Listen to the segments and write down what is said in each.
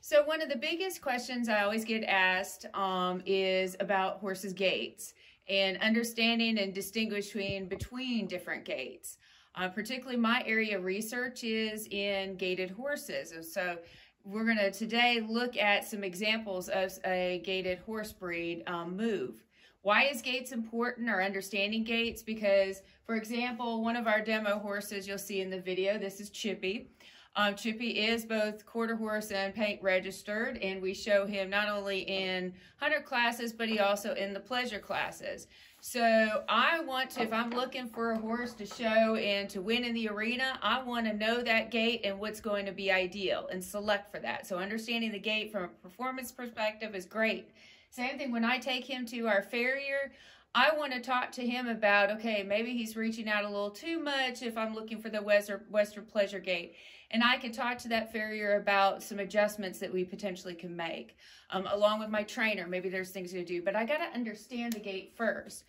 So one of the biggest questions I always get asked is about horses' gaits and understanding and distinguishing between different gaits. Particularly my area of research is in gaited horses. So we're going to today look at some examples of a gaited horse breed move. Why is gaits important, or understanding gaits? Because, for example, one of our demo horses you'll see in the video, this is Chippy. Chippy is both quarter horse and paint registered, and we show him not only in hunter classes, but he also in the pleasure classes. So I want to, if I'm looking for a horse to show and to win in the arena, I want to know that gait and what's going to be ideal and select for that. So understanding the gait from a performance perspective is great. Same thing when I take him to our farrier, I want to talk to him about, okay, maybe he's reaching out a little too much if I'm looking for the Western pleasure gait. And I can talk to that farrier about some adjustments that we potentially can make. Along with my trainer, maybe there's things to do, but I got to understand the gait first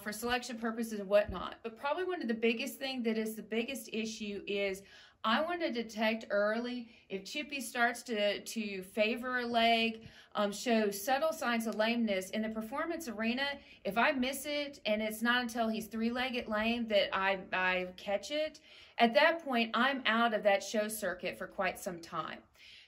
for selection purposes and whatnot. But probably one of the biggest thing that is the biggest issue is I want to detect early if Chippy starts to favor a leg, show subtle signs of lameness in the performance arena. If I miss it and it's not until he's three-legged lame that I catch it, at that point I'm out of that show circuit for quite some time.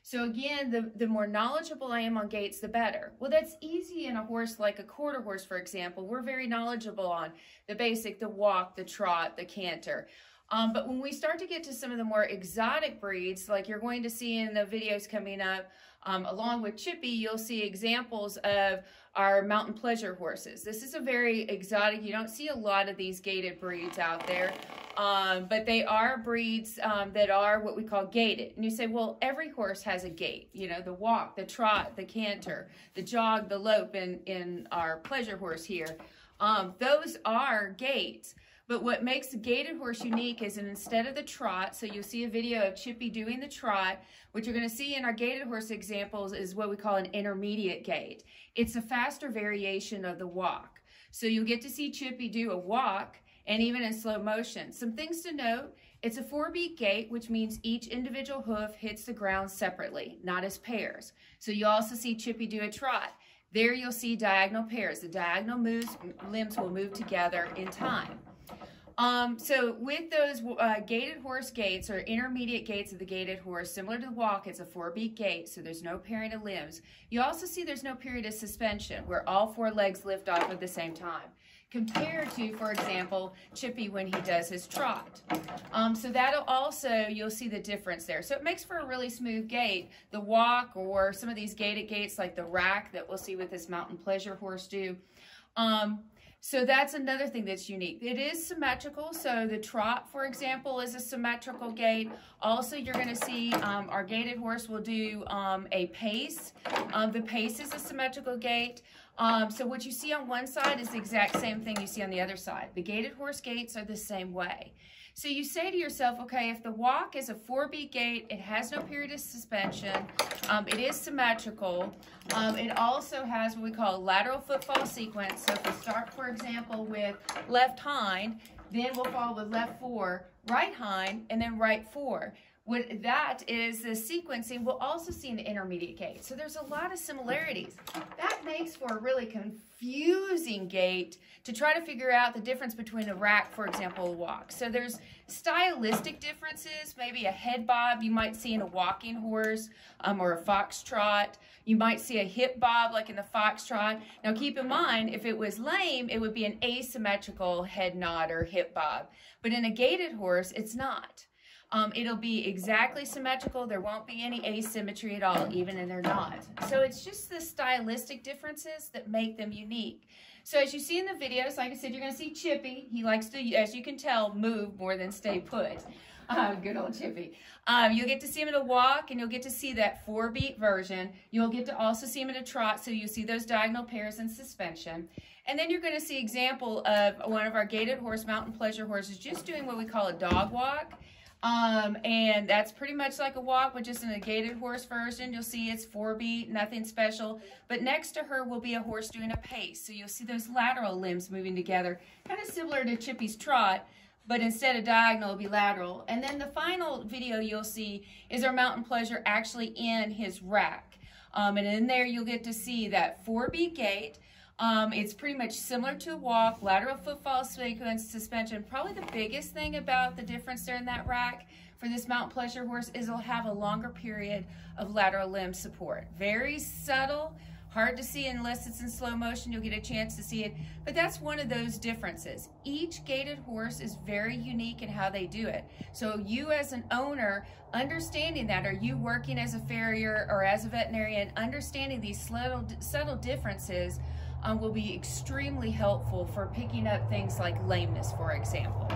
So again, the more knowledgeable I am on gaits, the better. Well, that's easy in a horse like a quarter horse, for example. We're very knowledgeable on the basic, the walk, the trot, the canter. But when we start to get to some of the more exotic breeds, like you're going to see in the videos coming up, along with Chippy, you'll see examples of our mountain pleasure horses. This is a very exotic, you don't see a lot of these gaited breeds out there, but they are breeds that are what we call gaited. And you say, well, every horse has a gait, you know, the walk, the trot, the canter, the jog, the lope in our pleasure horse here. Those are gaits. But what makes a gaited horse unique is that instead of the trot, so you'll see a video of Chippy doing the trot, what you're going to see in our gaited horse examples is what we call an intermediate gait. It's a faster variation of the walk. So you'll get to see Chippy do a walk and even in slow motion. Some things to note, it's a 4-beat gait, which means each individual hoof hits the ground separately, not as pairs. So you also see Chippy do a trot. There you'll see diagonal pairs. The diagonal limbs will move together in time. So with those gaited horse gaits, or intermediate gaits of the gaited horse, similar to the walk, it's a 4-beat gait, so there's no pairing of limbs. You also see there's no period of suspension, where all 4 legs lift off at the same time, compared to, for example, Chippy when he does his trot. So that'll also, you'll see the difference there. So it makes for a really smooth gait. The walk, or some of these gaited gaits like the rack that we'll see with this mountain pleasure horse do. So that's another thing that's unique. It is symmetrical. So the trot, for example, is a symmetrical gait. Also, you're going to see our gaited horse will do a pace. The pace is a symmetrical gait. So what you see on one side is the exact same thing you see on the other side. The gaited horse gaits are the same way. So you say to yourself, okay, if the walk is a 4-beat gait, it has no period of suspension, it is symmetrical, it also has what we call a lateral footfall sequence. So if we start, for example, with left hind, then we'll follow with left 4, right hind, and then right 4. What that is the sequencing, we'll also see an intermediate gait. So there's a lot of similarities. That makes for a really confusing gait to try to figure out the difference between a rack, for example, a walk. So there's stylistic differences, maybe a head bob you might see in a walking horse or a foxtrot. You might see a hip bob like in the foxtrot. Now keep in mind, if it was lame, it would be an asymmetrical head nod or hip bob. But in a gaited horse, it's not. It'll be exactly symmetrical. There won't be any asymmetry at all, even in their nod. So it's just the stylistic differences that make them unique. So as you see in the videos, like I said, you're going to see Chippy. He likes to, as you can tell, move more than stay put. Good old Chippy. You'll get to see him in a walk, and you'll get to see that 4-beat version. You'll get to also see him in a trot, so you'll see those diagonal pairs in suspension. And then you're going to see example of one of our gaited horse mountain pleasure horses just doing what we call a dog walk. And that's pretty much like a walk, but just in a gaited horse version. You'll see it's 4-beat, nothing special. But next to her will be a horse doing a pace. So you'll see those lateral limbs moving together, kind of similar to Chippy's trot. but instead of diagonal, it'll be lateral. And then the final video you'll see is our Mountain Pleasure actually in his rack. And in there you'll get to see that 4-beat gait. It's pretty much similar to a walk, lateral foot fall sequence, suspension. Probably the biggest thing about the difference there in that rack for this Mountain Pleasure horse is it'll have a longer period of lateral limb support. Very subtle, hard to see unless it's in slow motion. You'll get a chance to see it, but that's one of those differences. Each gaited horse is very unique in how they do it. So you as an owner, understanding that, or you working as a farrier or as a veterinarian, understanding these subtle differences will be extremely helpful for picking up things like lameness, for example.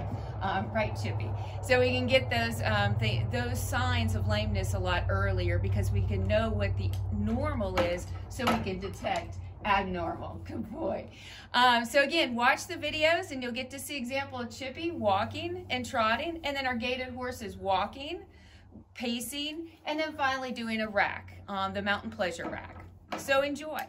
Right, Chippy? So we can get those signs of lameness a lot earlier because we can know what the normal is so we can detect abnormal. Good boy. So again, watch the videos and you'll get to see example of Chippy walking and trotting, and then our gaited horses walking, pacing, and then finally doing a rack, the Mountain Pleasure rack. So enjoy.